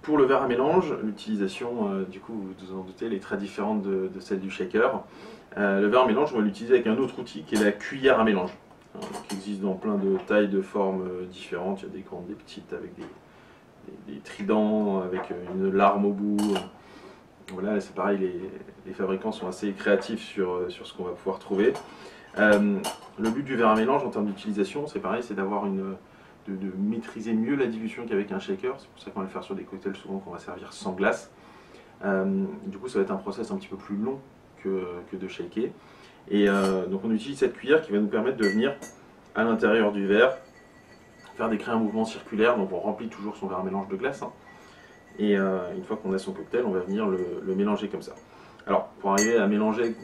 Pour le verre à mélange, l'utilisation, du coup, vous vous en doutez, elle est très différente de celle du shaker. Le verre à mélange, on va l'utiliser avec un autre outil qui est la cuillère à mélange, qui existe dans plein de tailles, de formes différentes. Il y a des grandes, des petites, avec des tridents, avec une larme au bout. Voilà, c'est pareil, les fabricants sont assez créatifs sur ce qu'on va pouvoir trouver. Le but du verre à mélange en termes d'utilisation, c'est pareil, c'est de maîtriser mieux la dilution qu'avec un shaker. C'est pour ça qu'on va le faire sur des cocktails souvent qu'on va servir sans glace. Du coup, ça va être un process un petit peu plus long que de shaker. Et donc on utilise cette cuillère qui va nous permettre de venir à l'intérieur du verre, créer un mouvement circulaire. Donc on remplit toujours son verre à mélange de glace, hein. Et une fois qu'on a son cocktail, on va venir le mélanger comme ça. Alors pour arriver à mélanger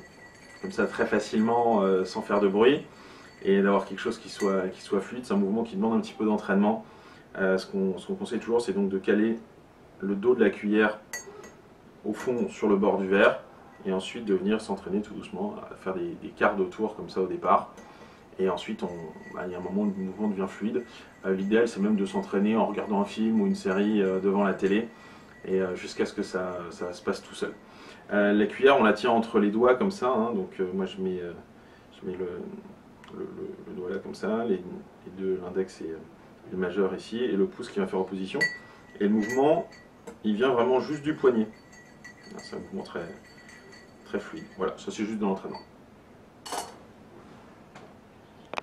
comme ça très facilement, sans faire de bruit, et d'avoir quelque chose qui soit fluide, c'est un mouvement qui demande un petit peu d'entraînement. Ce qu'on conseille toujours, c'est donc de caler le dos de la cuillère au fond sur le bord du verre, et ensuite de venir s'entraîner tout doucement à faire des quarts de tour comme ça au départ. Et ensuite, il y a un moment où le mouvement devient fluide. L'idéal, c'est même de s'entraîner en regardant un film ou une série devant la télé, et jusqu'à ce que ça se passe tout seul. La cuillère, on la tient entre les doigts comme ça, hein. Donc moi je mets le doigt là comme ça, les deux, l'index et le majeur ici, et le pouce qui va faire opposition. Et le mouvement, il vient vraiment juste du poignet. C'est un mouvement très fluide. Voilà, ça c'est juste de l'entraînement.